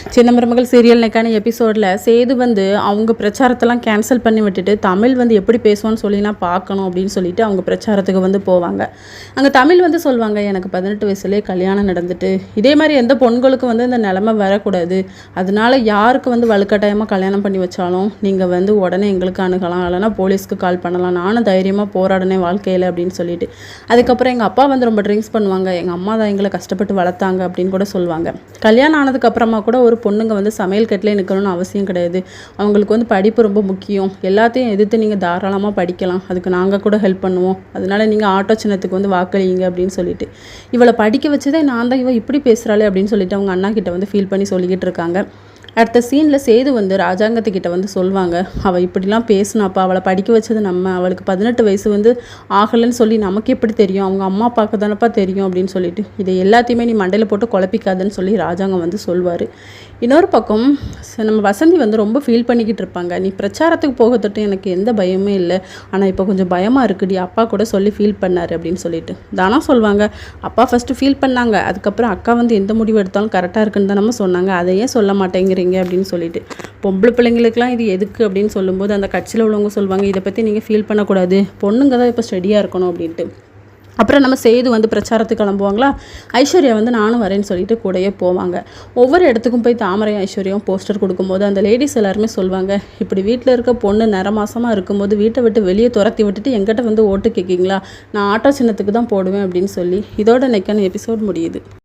சின்ன மருமகள் சீரியல் நெக்கான எபிசோடில் சேது வந்து அவங்க பிரச்சாரத்தெல்லாம் கேன்சல் பண்ணி விட்டுட்டு தமிழ் வந்து எப்படி பேசுவான்னு சொல்லி நான் பார்க்கணும் அப்படின்னு சொல்லிட்டு அவங்க பிரச்சாரத்துக்கு வந்து போவாங்க. அங்கே தமிழ் வந்து சொல்லுவாங்க, எனக்கு 18 வயசுலேயே கல்யாணம் நடந்துட்டு இதே மாதிரி எந்த பொண்களுக்கும் வந்து இந்த நிலமை வரக்கூடாது, அதனால யாருக்கு வந்து வலுக்கட்டாயமாக கல்யாணம் பண்ணி வச்சாலும் நீங்கள் வந்து உடனே எங்களுக்கு அணுகலாம், இல்லைனா போலீஸ்க்கு கால் பண்ணலாம், நானும் தைரியமாக போராடினேன் வாழ்க்கையில் அப்படின்னு சொல்லிட்டு. அதுக்கப்புறம் எங்கள் அப்பா வந்து ரொம்ப ட்ரிங்க்ஸ் பண்ணுவாங்க, எங்கள் அம்மா தான் எங்களை கஷ்டப்பட்டு வளர்த்தாங்க அப்படின்னு கூட சொல்லுவாங்க. கல்யாணம் ஆனதுக்கப்புறமா கூட ஒரு பொண்ணுங்க வந்து சமையல் கட்டிலே நிற்கணும்னு அவசியம் கிடையாது, அவங்களுக்கு வந்து படிப்பு ரொம்ப முக்கியம், எல்லாத்தையும் எதிர்த்து நீங்கள் தாராளமாக படிக்கலாம், அதுக்கு நாங்கள் கூட ஹெல்ப் பண்ணுவோம், அதனால நீங்கள் ஆட்டோ சின்னத்துக்கு வந்து வாக்களிங்க அப்படின்னு சொல்லிட்டு. இவளை படிக்க வச்சதே நான் தான், இவள் இப்படி பேசுகிறாளே அப்படின்னு சொல்லிட்டு அவங்க அண்ணா கிட்ட வந்து ஃபீல் பண்ணி சொல்லிக்கிட்டு இருக்காங்க. அடுத்த சீனில் சேது வந்து ராஜாங்கத்துக்கிட்ட வந்து சொல்லுவாங்க, அவள் இப்படிலாம் பேசினாப்பா, அவளை படிக்க வச்சது நம்ம, அவளுக்கு 18 வயசு வந்து ஆகலைன்னு சொல்லி நமக்கு எப்படி தெரியும், அவங்க அம்மா அப்பாவுக்கு தானப்பா தெரியும் அப்படின்னு சொல்லிட்டு, இதை எல்லாத்தையுமே நீ மண்டையில் போட்டு குழப்பிக்காதுன்னு சொல்லி ராஜாங்கம் வந்து சொல்வார். இன்னொரு பக்கம் நம்ம வசந்தி வந்து ரொம்ப ஃபீல் பண்ணிக்கிட்டு இருப்பாங்க, நீ பிரச்சாரத்துக்கு போகத்தட்டு எனக்கு எந்த பயமே இல்லை, ஆனால் இப்போ கொஞ்சம் பயமாக இருக்குடி, அப்பா கூட சொல்லி ஃபீல் பண்ணார் அப்படின்னு சொல்லிட்டு. தானா சொல்லுவாங்க, அப்பா ஃபஸ்ட்டு ஃபீல் பண்ணாங்க, அதுக்கப்புறம் அக்கா வந்து எந்த முடிவு எடுத்தாலும் கரெக்டாக இருக்குன்னு தான் நம்ம சொன்னாங்க, அதையே சொல்ல மாட்டேங்கிறீங்க அப்படின்னு சொல்லிட்டு. பொம்பளை பிள்ளைங்களுக்குலாம் இது எதுக்கு அப்படின்னு சொல்லும்போது அந்த கட்சியில் உள்ளவங்க சொல்லுவாங்க, இதை பற்றி நீங்கள் ஃபீல் பண்ணக்கூடாது, பொண்ணுங்க தான் இப்போ ஸ்டடியாக இருக்கணும் அப்படின்ட்டு. அப்புறம் நம்ம சேது வந்து பிரச்சாரத்துக்கு கிளம்புவாங்களா, ஐஸ்வர்யா வந்து நானும் வரேன்னு சொல்லிட்டு கூடயே போவாங்க. ஒவ்வொரு இடத்துக்கும் போய் தாமரை ஐஸ்வர்யாவும் போஸ்டர் கொடுக்கும்போது அந்த லேடிஸ் எல்லாருமே சொல்லுவாங்க, இப்படி வீட்டில் இருக்க பொண்ணு நிறமாசமாக இருக்கும்போது வீட்டை விட்டு வெளியே துரத்தி விட்டுட்டு எங்கிட்ட வந்து ஓட்டு கேட்கிங்களா, நான் ஆட்டோ சின்னத்துக்கு தான் போடுவேன் அப்படின்னு சொல்லி. இதோட நெக்கான எபிசோட் முடியுது.